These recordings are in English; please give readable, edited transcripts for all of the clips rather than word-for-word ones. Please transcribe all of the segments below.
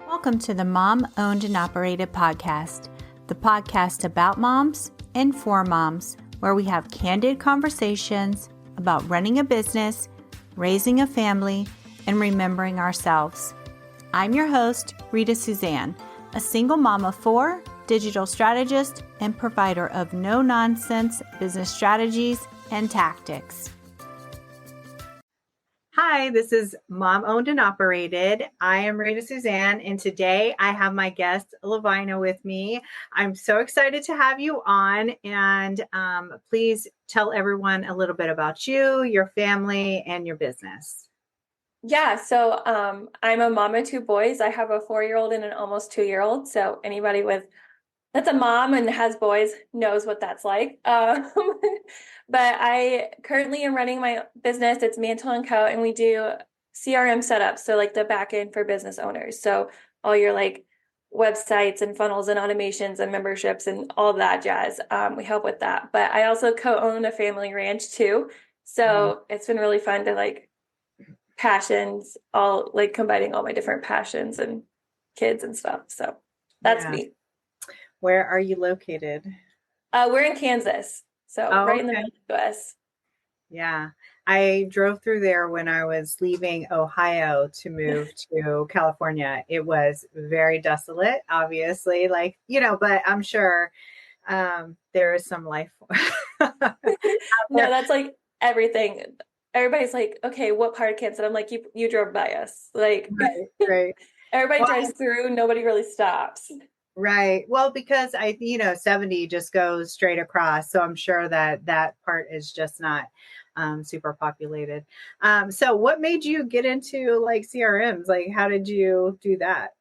Welcome to the Mom Owned and Operated podcast, the podcast about moms and for moms, where we have candid conversations about running a business, raising a family, and remembering ourselves. I'm your host, Rita Suzanne, a single mom of four, digital strategist, and provider of no-nonsense business strategies and tactics. Hi, this is Mom Owned and Operated. I am Rita Suzanne, and today I have my guest, Luvyna, with me. I'm so excited to have you on, and please tell everyone a little bit about you, your family, and your business. Yeah, so I'm a mom of two boys. I have a 4-year-old and an almost 2-year-old. So anybody that's a mom and has boys knows what that's like. But I currently am running my business. It's Mantle Co, and we do CRM setups, so like the back end for business owners. So all your like websites and funnels and automations and memberships and all that jazz. We help with that. But I also co-own a family ranch too. So It's been really fun to like passions, all like combining all my different passions and kids and stuff. So that's me. Where are you located? We're in Kansas, so right in the middle of the US. Yeah, I drove through there when I was leaving Ohio to move to California. It was very desolate, obviously, but I'm sure there is some life. No, that's like everything. Everybody's like, okay, what part of Kansas? I'm like, you drove by us. Like, right. Everybody drives through, nobody really stops. Right. Well, because 70 just goes straight across. So I'm sure that part is just not super populated. So what made you get into like CRMs? Like, how did you do that?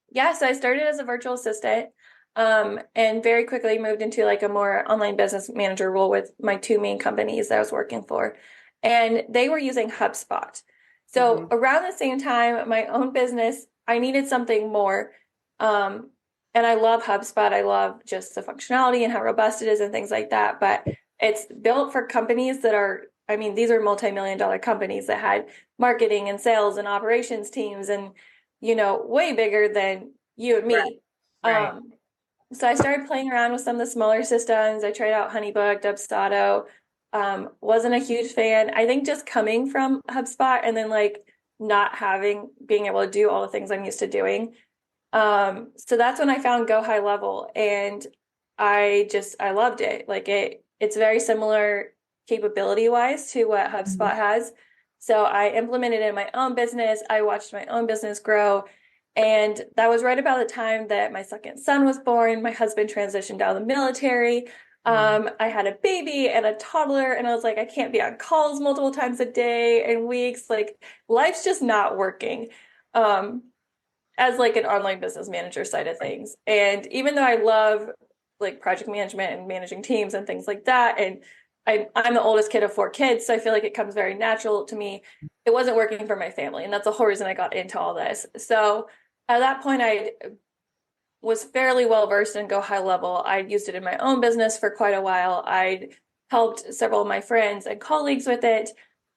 Yeah. So I started as a virtual assistant and very quickly moved into like a more online business manager role with my two main companies that I was working for. And they were using HubSpot. So around the same time, my own business, I needed something more. And I love HubSpot. I love just the functionality and how robust it is and things like that. But it's built for companies that are, these are multi-million-dollar companies that had marketing and sales and operations teams and, way bigger than you and me. Right. So I started playing around with some of the smaller systems. I tried out Honeybook, Dubstato. Wasn't a huge fan. I think just coming from HubSpot and then like not being able to do all the things I'm used to doing. So that's when I found Go High Level, and I loved it. Like it's very similar capability wise to what HubSpot has. So I implemented it in my own business. I watched my own business grow. And that was right about the time that my second son was born. My husband transitioned out of the military. I had a baby and a toddler, and I was like, I can't be on calls multiple times a day and weeks. Like life's just not working. As like an online business manager side of things. And even though I love like project management and managing teams and things like that, and I'm the oldest kid of 4 kids, so I feel like it comes very natural to me. It wasn't working for my family, and that's the whole reason I got into all this. So at that point, I was fairly well versed in Go High Level. I'd used it in my own business for quite a while. I'd helped several of my friends and colleagues with it.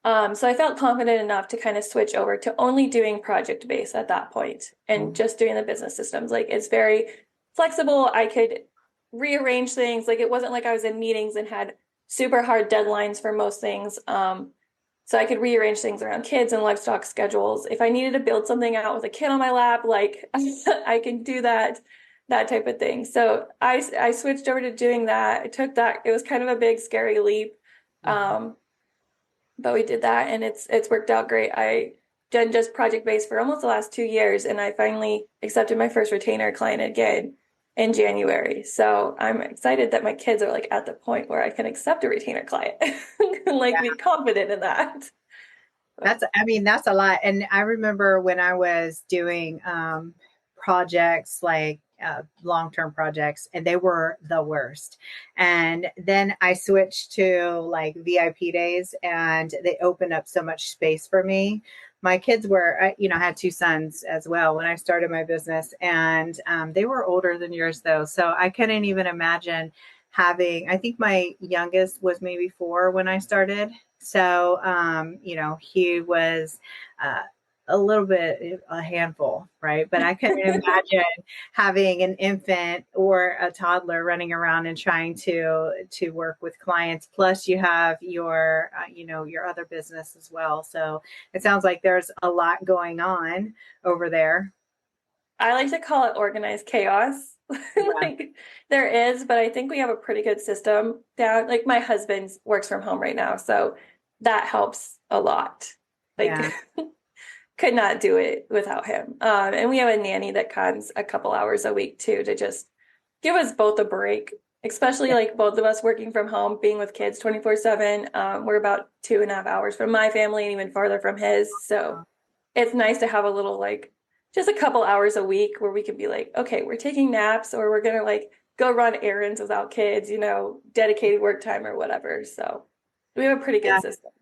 So I felt confident enough to kind of switch over to only doing project-based at that point and just doing the business systems. Like it's very flexible. I could rearrange things. Like it wasn't like I was in meetings and had super hard deadlines for most things. So I could rearrange things around kids and livestock schedules. If I needed to build something out with a kid on my lap, like I can do that type of thing. So I switched over to doing that. I took that. It was kind of a big, scary leap. But we did that, and it's worked out great. I done just project-based for almost the last 2 years, and I finally accepted my first retainer client again in January. So I'm excited that my kids are like at the point where I can accept a retainer client and be confident in that. That's a lot. And I remember when I was doing projects like long-term projects, and they were the worst. And then I switched to like VIP days, and they opened up so much space for me. My kids were, I had 2 sons as well when I started my business, and they were older than yours though. So I couldn't even imagine I think my youngest was maybe 4 when I started. So, he was a little bit a handful, right? But I couldn't imagine having an infant or a toddler running around and trying to work with clients. Plus, you have your your other business as well. So it sounds like there's a lot going on over there. I like to call it organized chaos. Yeah, Like there is, but I think we have a pretty good system down. Like my husband works from home right now, so that helps a lot. yeah, Like could not do it without him. And we have a nanny that comes a couple hours a week too to just give us both a break, especially yeah. like both of us working from home, being with kids 24/7. We're about 2.5 hours from my family and even farther from his. So it's nice to have a little like just a couple hours a week where we can be like, okay, we're taking naps or we're gonna like go run errands without kids, dedicated work time or whatever. So we have a pretty good Yeah. system.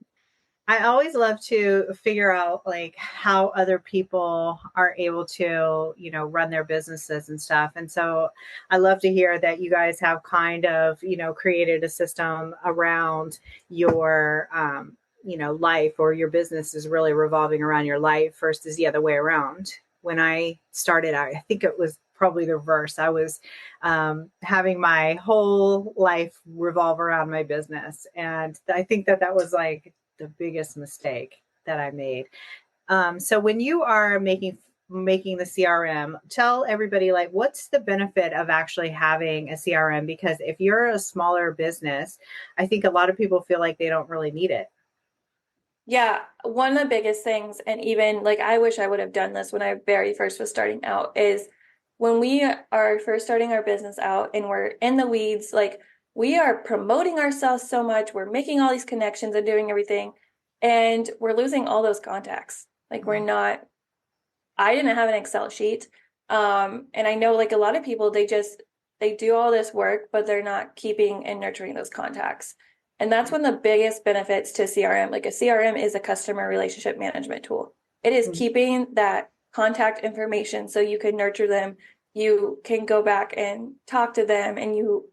I always love to figure out like how other people are able to, run their businesses and stuff. And so I love to hear that you guys have kind of, created a system around your, life, or your business is really revolving around your life versus the other way around. When I started out, I think it was probably the reverse. I was having my whole life revolve around my business. And I think that was like the biggest mistake that I made. So when you are making the CRM, tell everybody like what's the benefit of actually having a CRM? Because if you're a smaller business, I think a lot of people feel like they don't really need it. Yeah, one of the biggest things, and even like I wish I would have done this when I very first was starting out, is when we are first starting our business out and we're in the weeds, like we are promoting ourselves so much, we're making all these connections and doing everything, and we're losing all those contacts. Like we're not, I didn't have an Excel sheet. And I know like a lot of people, they do all this work, but they're not keeping and nurturing those contacts. And that's one of the biggest benefits to CRM. Like a CRM is a customer relationship management tool. It is Mhm. keeping that contact information so you can nurture them. You can go back and talk to them and you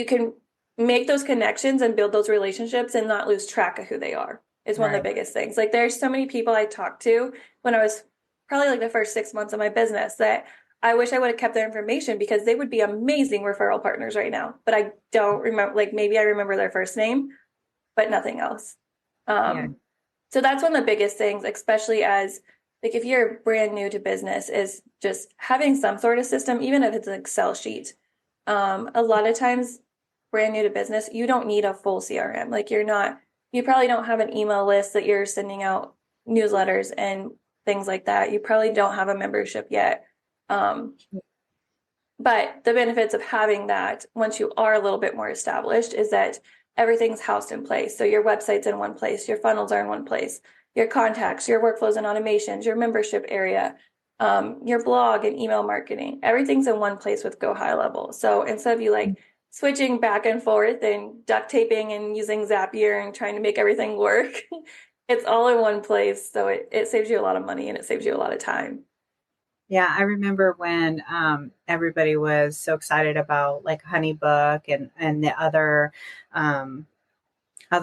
can make those connections and build those relationships and not lose track of who they are is one of Right. the biggest things. Like there's so many people I talked to when I was probably like the first 6 months of my business that I wish I would have kept their information because they would be amazing referral partners right now. But I don't remember, like maybe I remember their first name, but nothing else. Yeah. Um, so that's one of the biggest things, especially as like if you're brand new to business, is just having some sort of system, even if it's an Excel sheet. A lot of times, brand new to business, you don't need a full CRM. Like you probably don't have an email list that you're sending out newsletters and things like that. You probably don't have a membership yet. Um, but the benefits of having that once you are a little bit more established is that everything's housed in place. So your website's in one place, your funnels are in one place, your contacts, your workflows and automations, your membership area, your blog and email marketing, everything's in one place with Go High Level. So instead of you like switching back and forth and duct taping and using Zapier and trying to make everything work, it's all in one place. So it saves you a lot of money and it saves you a lot of time. Yeah, I remember when everybody was so excited about like HoneyBook and the other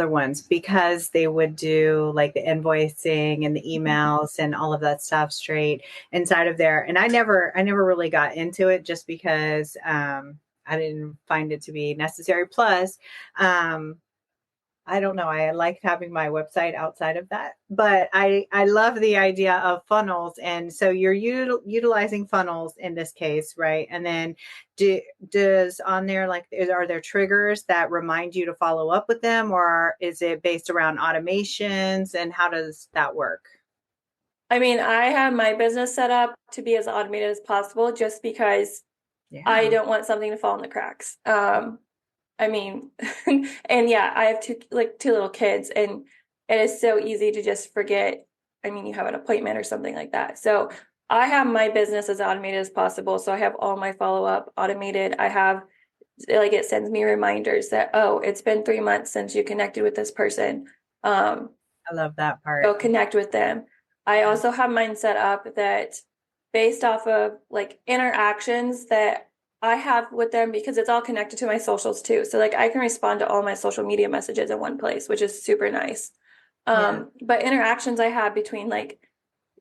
ones because they would do like the invoicing and the emails and all of that stuff straight inside of there. And I never really got into it just because I didn't find it to be necessary. Plus, um, I don't know. I liked having my website outside of that, but I love the idea of funnels. And so you're utilizing funnels in this case, right? And then does on there, like, are there triggers that remind you to follow up with them, or is it based around automations, and how does that work? I mean, I have my business set up to be as automated as possible just because I Yeah. don't want something to fall in the cracks. I mean, and yeah, I have two little kids, and it is so easy to just forget. I mean, you have an appointment or something like that. So I have my business as automated as possible. So I have all my follow up automated. I have like it sends me reminders that, oh, it's been 3 months since you connected with this person. Um, I love that Go part. connect with them. I Yeah. also have mine set up that based off of like interactions that I have with them because it's all connected to my socials too. So like I can respond to all my social media messages in one place, which is super nice. Yeah. But interactions I have between like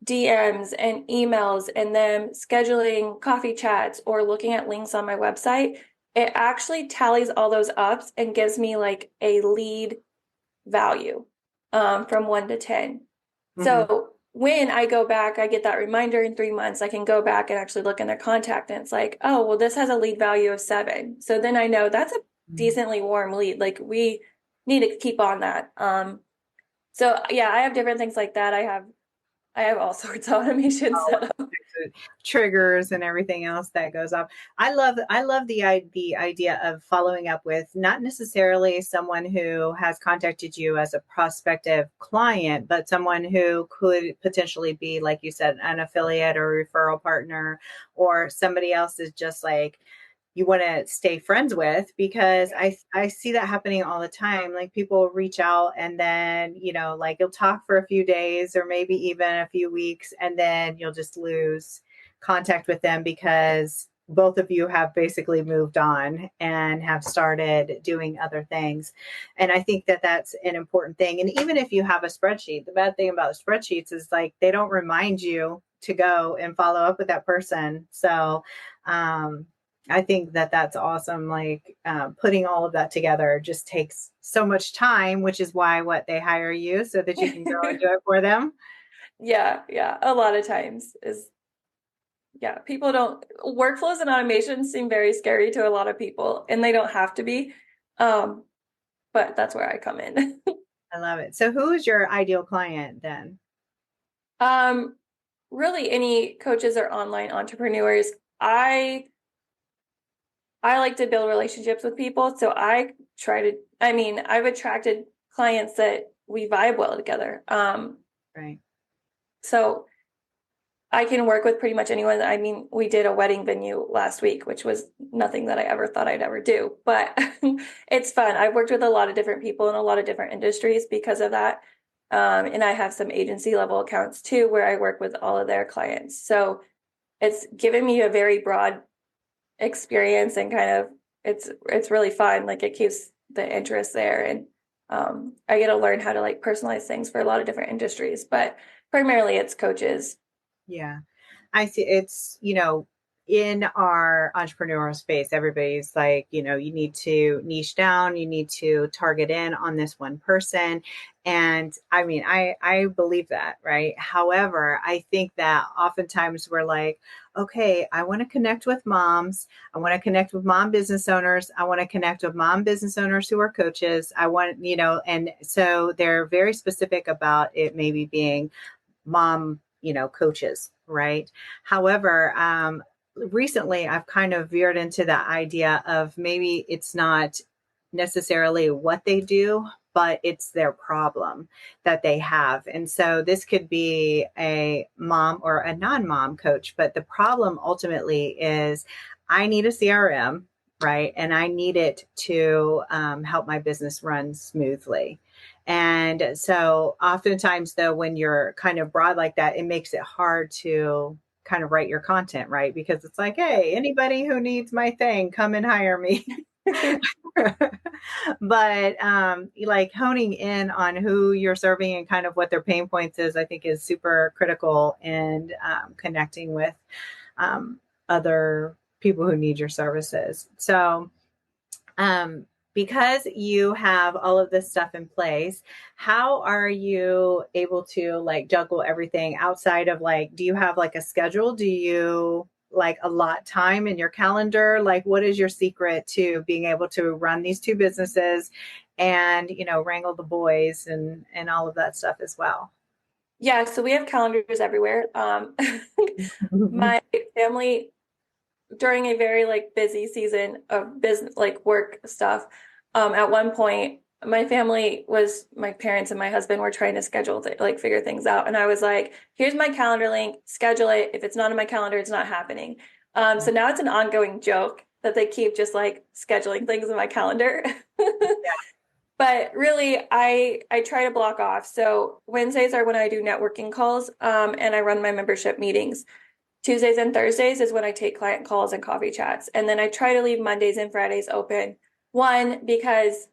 DMs and emails and them scheduling coffee chats or looking at links on my website, it actually tallies all those up and gives me like a lead value from 1 to 10. Hmm. So when I go back, I get that reminder in 3 months, I can go back and actually look in their contact and it's like, oh, well, this has a lead value of 7. So then I know that's a decently warm lead. Like we need to keep on that. So yeah, I have different things like that. I have all sorts of automation All set up. triggers and everything else that goes off. I love the idea of following up with not necessarily someone who has contacted you as a prospective client, but someone who could potentially be, like you said, an affiliate or referral partner, or somebody else is just like you want to stay friends with, because I see that happening all the time. Like people reach out and then, like you'll talk for a few days or maybe even a few weeks, and then you'll just lose contact with them because both of you have basically moved on and have started doing other things. And I think that that's an important thing. And even if you have a spreadsheet, the bad thing about spreadsheets is like they don't remind you to go and follow up with that person. So, I think that that's awesome. Like putting all of that together just takes so much time, which is why what they hire you so that you can go and do it for them. Yeah, yeah. A lot of times is yeah, people don't workflows and automation seem very scary to a lot of people and they don't have to be. Um, but that's where I come in. I love it. So, who is your ideal client then? Um, really any coaches or online entrepreneurs. I I like to build relationships with people, so I've attracted clients that we vibe well together. Right. So I can work with pretty much anyone. I mean, we did a wedding venue last week, which was nothing that I ever thought I'd ever do, but it's fun. I've worked with a lot of different people in a lot of different industries because of that. And I have some agency level accounts too, where I work with all of their clients. So it's given me a very broad experience and kind of it's really fun. Like it keeps the interest there, and I get to learn how to like personalize things for a lot of different industries, but primarily it's coaches. Yeah. I see. It's, in our entrepreneurial space, everybody's like, you need to niche down, you need to target in on this one person. And I mean, I believe that, right? However, I think that oftentimes we're like, okay, I want to connect with moms. I want to connect with mom business owners. I want to connect with mom business owners who are coaches. I want, and so they're very specific about it maybe being mom, coaches, right? However, recently I've kind of veered into the idea of maybe it's not necessarily what they do, but it's their problem that they have. And so this could be a mom or a non mom coach, but the problem ultimately is I need a CRM, right? And I need it to help my business run smoothly. And so oftentimes though, when you're kind of broad like that, it makes it hard to kind of write your content, right? Because it's like, hey, anybody who needs my thing, come and hire me. But like honing in on who you're serving and kind of what their pain points is, I think is super critical in connecting with other people who need your services. So um, because you have all of this stuff in place, how are you able to like juggle everything outside of like, do you have like a schedule? Do you like allot time in your calendar? Like, what is your secret to being able to run these two businesses and, wrangle the boys and all of that stuff as well? Yeah, so we have calendars everywhere. My family during a very like busy season of business like work stuff, at one point my parents and my husband were trying to like figure things out, and I was like, here's my calendar link, schedule it. If it's not in my calendar, it's not happening. So now it's an ongoing joke that they keep just like scheduling things in my calendar. But really, I try to block off. So Wednesdays are when I do networking calls, and I run my membership meetings. Tuesdays and Thursdays is when I take client calls and coffee chats. And then I try to leave Mondays and Fridays open. One, because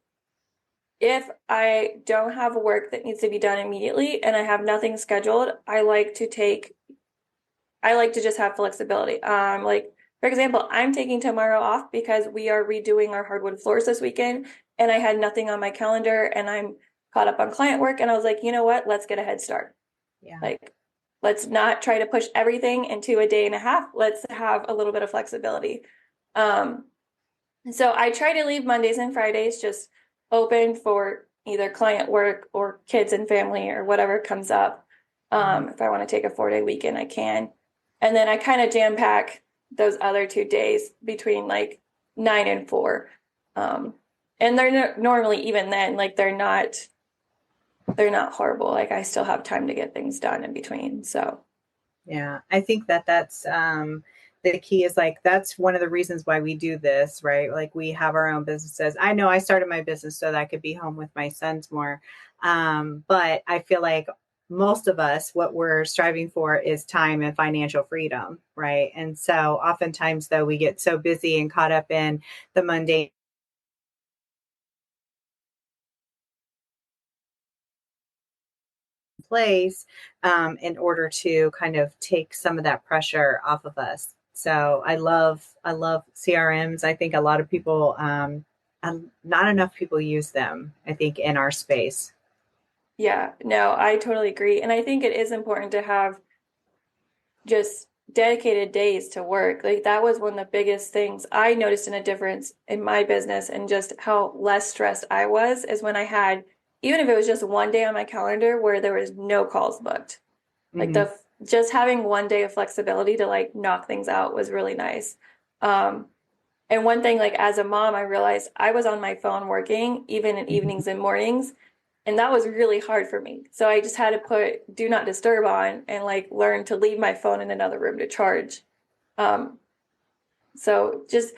if I don't have work that needs to be done immediately and I have nothing scheduled, I like to just have flexibility. Like for example, I'm taking tomorrow off because we are redoing our hardwood floors this weekend, and I had nothing on my calendar, and I'm caught up on client work, and I was like, you know what? Let's get a head start. Yeah. Like, let's not try to push everything into a day and a half. Let's have a little bit of flexibility. Um, so I try to leave Mondays and Fridays just open for either client work or kids and family or whatever comes up. Mhm. If I want to take a 4-day weekend, I can. And then I kind of jam pack those other 2 days between like 9 and 4. Um, and they're normally even then, like they're not horrible. Like I still have time to get things done in between. So Yeah, I think that that's the key is like that's one of the reasons why we do this, right? Like we have our own businesses. I know I started my business so that I could be home with my sons more. But I feel like most of us, what we're striving for is time and financial freedom, right? And so oftentimes, though, we get so busy and caught up in the mundane place in order to kind of take some of that pressure off of us. So I love CRMs. I think a lot of people, not enough people use them. I think in our space. yeah, no, I totally agree. And I think it is important to have just dedicated days to work. Like that was one of the biggest things I noticed in a difference in my business and just how less stressed I was is when I had, even if it was just one day on my calendar where there was no calls booked. Like Hmm. the just having one day of flexibility to like knock things out was really nice. Um, and one thing, like as a mom, I realized I was on my phone working even in evenings and mornings, and that was really hard for me. So I just had to put do not disturb on and like learn to leave my phone in another room to charge. Um, so just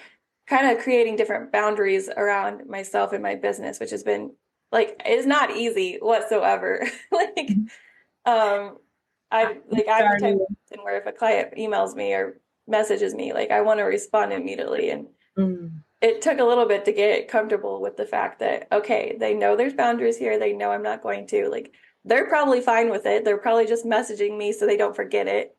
kind of creating different boundaries around myself and my business, which has been like it's not easy whatsoever. Like um I'm the type Started. of person where if a client emails me or messages me, like I want to respond immediately. And Mm. it took a little bit to get comfortable with the fact that okay, they know there's boundaries here. They know I'm not going to like they're probably fine with it. They're probably just messaging me so they don't forget it.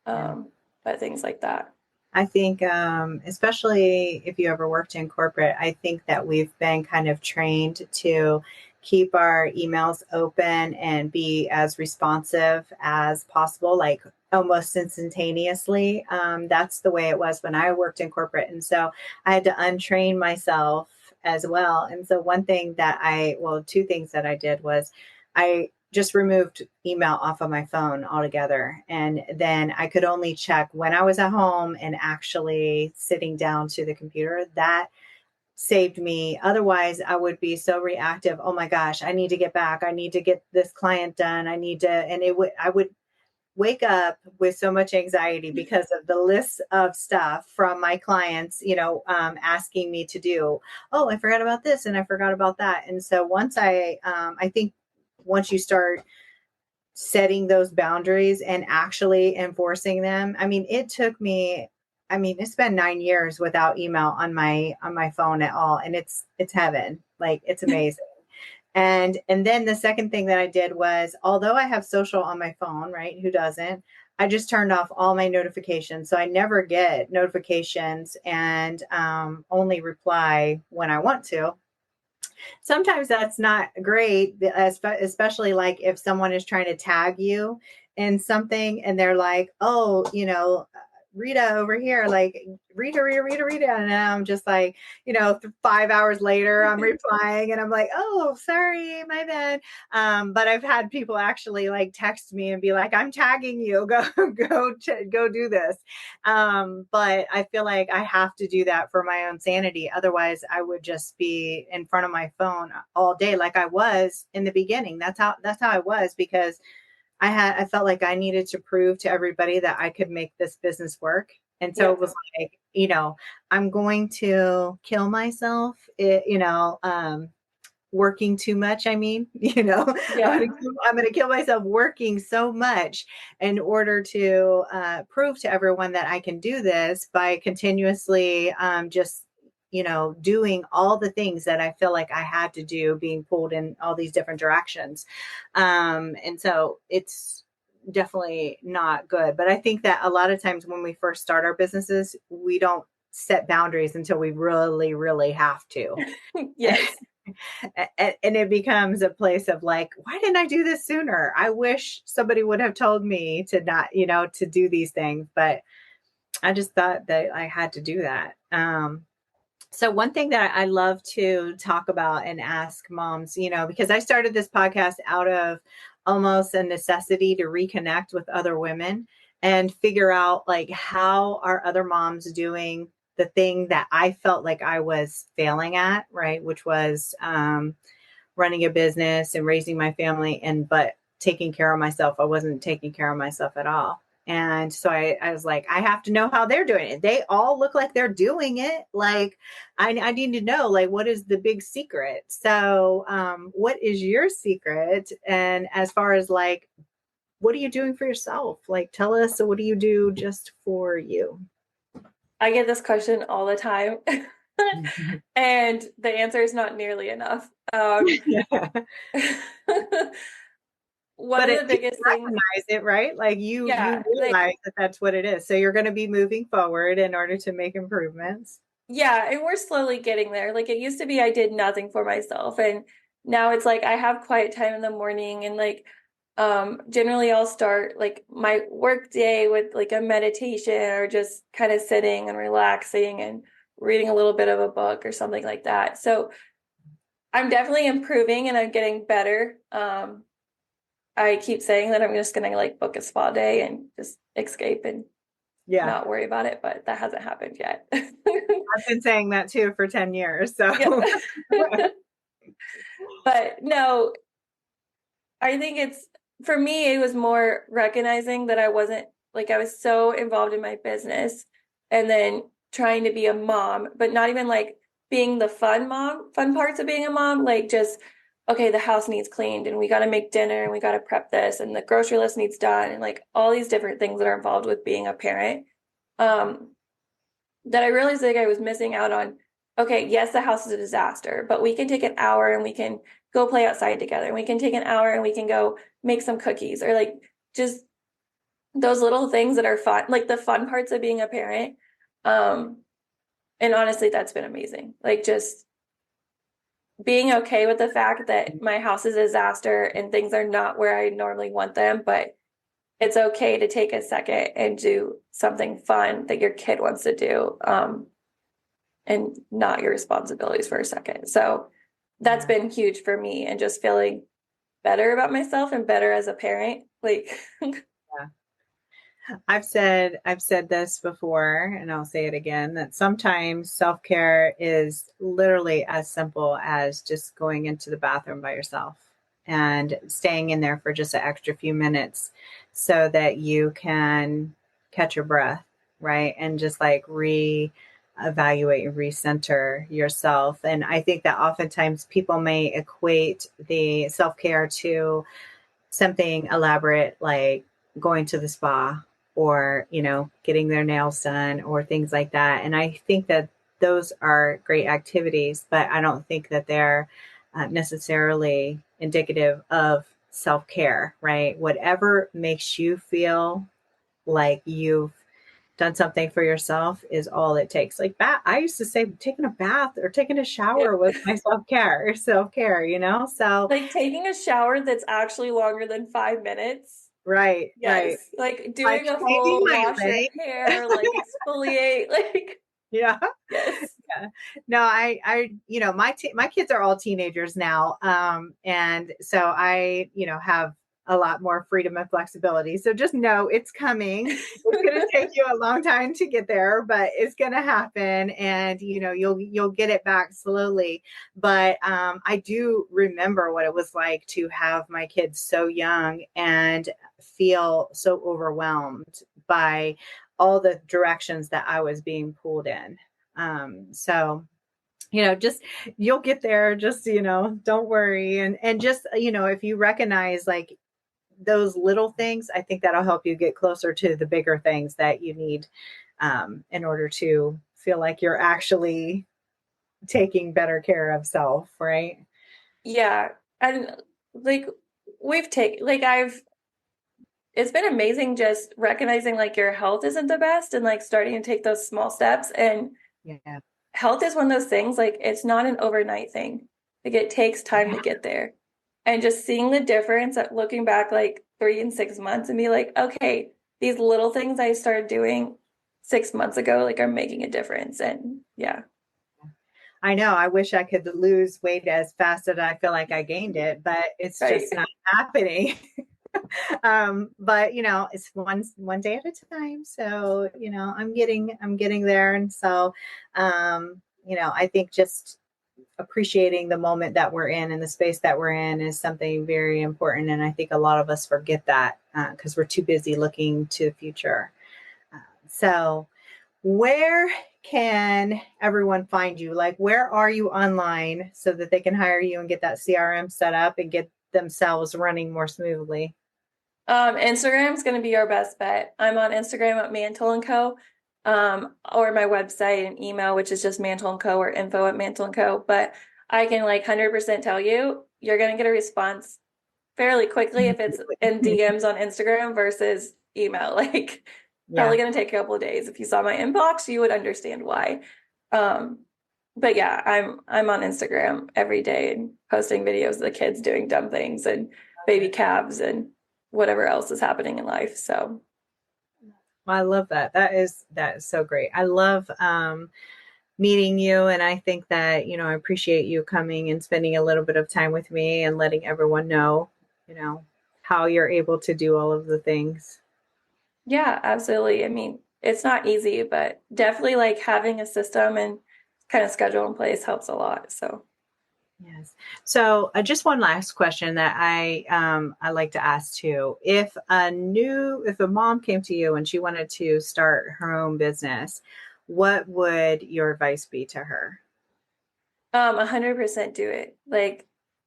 Yeah. But things like that. I think, especially if you ever worked in corporate, I think that we've been kind of trained to keep our emails open and be as responsive as possible, like almost instantaneously. That's the way it was when I worked in corporate. And so I had to untrain myself as well. And so two things that I did was I just removed email off of my phone altogether. And then I could only check when I was at home and actually sitting down to the computer. That saved me. Otherwise, I would be so reactive. Oh my gosh, I need to get back. I need to get this client done. I would wake up with so much anxiety because of the list of stuff from my clients, asking me to do. Oh, I forgot about this and I forgot about that. And so I think once you start setting those boundaries and actually enforcing them. I mean, it's been 9 years without email on my phone at all. And it's heaven. Like it's amazing. And then the second thing that I did was, although I have social on my phone, right? Who doesn't? I just turned off all my notifications. So I never get notifications and only reply when I want to. Sometimes that's not great, especially like if someone is trying to tag you in something and they're like, oh, Rita over here, like Rita. And I'm just like, 5 hours later, I'm replying and I'm like, oh, sorry, my bad. But I've had people actually like text me and be like, I'm tagging you, go do this. But I feel like I have to do that for my own sanity. Otherwise, I would just be in front of my phone all day, like I was in the beginning. That's how I was because I felt like I needed to prove to everybody that I could make this business work. And so Yeah. it was like, I'm going to kill myself, working too much. I mean, Yeah. I'm going to kill myself working so much in order to prove to everyone that I can do this by continuously just doing all the things that I feel like I had to do, being pulled in all these different directions. And so it's definitely not good. But I think that a lot of times when we first start our businesses, we don't set boundaries until we really, really have to. Yes. And it becomes a place of like, why didn't I do this sooner? I wish somebody would have told me to not, to do these things. But I just thought that I had to do that. So one thing that I love to talk about and ask moms, because I started this podcast out of almost a necessity to reconnect with other women and figure out like how are other moms doing the thing that I felt like I was failing at, right? Which was running a business and raising my family, but taking care of myself. I wasn't taking care of myself at all. And so I was like, I have to know how they're doing it. They all look like they're doing it. Like, I need to know, like, what is the big secret? So, what is your secret? And as far as like, what are you doing for yourself? Like, tell us, so what do you do just for you? I get this question all the time. And the answer is not nearly enough. Yeah. One But of it, the you biggest things, recognize it, right? Like you yeah, like, realize that that's what it is. So you're going to be moving forward in order to make improvements. yeah, and we're slowly getting there. Like it used to be I did nothing for myself, and now it's like I have quiet time in the morning, and like generally I'll start like my work day with like a meditation or just kind of sitting and relaxing and reading a little bit of a book or something like that. So I'm definitely improving and I'm getting better. I keep saying that I'm just gonna like book a spa day and just escape and Yeah. not worry about it, but that hasn't happened yet. I've been saying that too for 10 years. So Yeah. But no, I think it's for me, it was more recognizing that I wasn't like I was so involved in my business and then trying to be a mom, but not even like being the fun parts of being a mom, like just, okay, the house needs cleaned and we got to make dinner and we got to prep this and the grocery list needs done and like all these different things that are involved with being a parent. Um, that I realized like I was missing out on. Okay, yes, the house is a disaster, but we can take an hour and we can go play outside together. And we can take an hour and we can go make some cookies or like just those little things that are fun, like the fun parts of being a parent. Um, and honestly, that's been amazing. Like just being okay with the fact that my house is a disaster and things are not where I normally want them, but it's okay to take a second and do something fun that your kid wants to do. And not your responsibilities for a second. So that's yeah. been huge for me and just feeling better about myself and better as a parent. Like Yeah. I've said this before and I'll say it again that sometimes self-care is literally as simple as just going into the bathroom by yourself and staying in there for just an extra few minutes so that you can catch your breath, right? And just like evaluate and recenter yourself. And I think that oftentimes people may equate the self-care to something elaborate like going to the spa or, getting their nails done or things like that. And I think that those are great activities, but I don't think that they're necessarily indicative of self care, right? Whatever makes you feel like you've done something for yourself is all it takes. Like bath, I used to say taking a bath or taking a yeah. shower was my self care. So Like taking a shower that's actually longer than 5 minutes. right, right. Yes. Like Like doing a shaving full my wash your leg. hair, like exfoliate, like Yeah. yes. Yeah. No, my kids are all teenagers now. And so have a lot more freedom and flexibility. So just know it's coming. It's going to take you a long time to get there, but it's going to happen. And, you'll get it back slowly. But, I do remember what it was like to have my kids so young and feel so overwhelmed by all the directions that I was being pulled in. So just you'll get there. Just don't worry, and just if you recognize like those little things, I think that'll help you get closer to the bigger things that you need in order to feel like you're actually taking better care of self, right? Yeah. And like we've taken, like it's been amazing just recognizing like your health isn't the best and like starting to take those small steps. And Yeah. health is one of those things, like it's not an overnight thing. Like it takes time Yeah. to get there. And just seeing the difference at looking back like 3 and 6 months and be like, okay, these little things I started doing 6 months ago, like are making a difference. And yeah. I know. I wish I could lose weight as fast as I feel like I gained it, but it's Right. just not happening. But it's one day at a time. So, I'm getting there. And so, I think just appreciating the moment that we're in and the space that we're in is something very important. And I think a lot of us forget that because we're too busy looking to the future. So, where can everyone find you? Like, where are you online so that they can hire you and get that CRM set up and get themselves running more smoothly? Instagram's going to be our best bet. I'm on Instagram at Mantle Co. Or my website and email, which is just Mantle Co. or info at Mantle Co. But I can like 100% tell you, you're going to get a response fairly quickly if it's in DMs on Instagram versus email. Like Yeah. probably going to take a couple of days. If you saw my inbox, you would understand why. Um, but yeah, I'm on Instagram every day and posting videos of the kids doing dumb things and baby calves and whatever else is happening in life. So I love that. That is so great. I love meeting you, and I think that I appreciate you coming and spending a little bit of time with me and letting everyone know, you know, how you're able to do all of the things. yeah, absolutely. I mean, it's not easy, but definitely like having a system and kind of schedule in place helps a lot. So Yes. So, just one last question that I like to ask too. If a mom came to you and she wanted to start her own business, what would your advice be to her? 100% do it. Like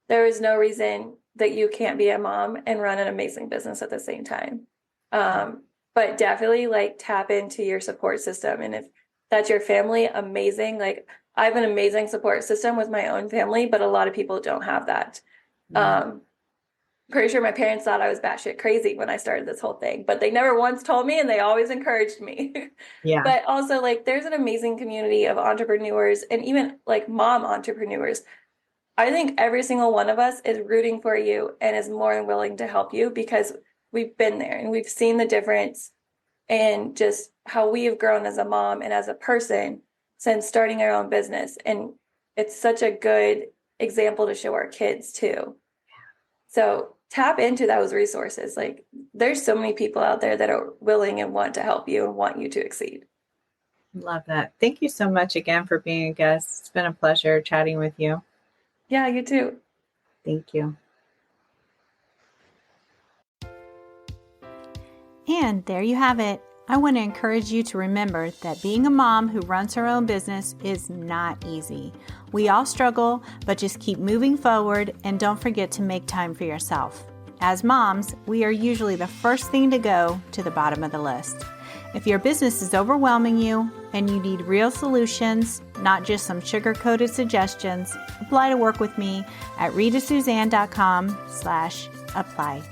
there is no reason that you can't be a mom and run an amazing business at the same time. But definitely like tap into your support system. And if that's your family, amazing. Like I have an amazing support system with my own family, but a lot of people don't have that. Yeah. Um, Pretty sure my parents thought I was batshit crazy when I started this whole thing, but they never once told me and they always encouraged me. Yeah. But also, like, there's an amazing community of entrepreneurs and even like mom entrepreneurs. I think every single one of us is rooting for you and is more than willing to help you because we've been there and we've seen the difference in just how we have grown as a mom and as a person since starting our own business. And it's such a good example to show our kids too. So tap into those resources. Like there's so many people out there that are willing and want to help you and want you to exceed. Love that. Thank you so much again for being a guest. It's been a pleasure chatting with you. Yeah, you too. Thank you. And there you have it. I want to encourage you to remember that being a mom who runs her own business is not easy. We all struggle, but just keep moving forward and don't forget to make time for yourself. As moms, we are usually the first thing to go to the bottom of the list. If your business is overwhelming you and you need real solutions, not just some sugar-coated suggestions, apply to work with me at ritasuzanne.com/apply.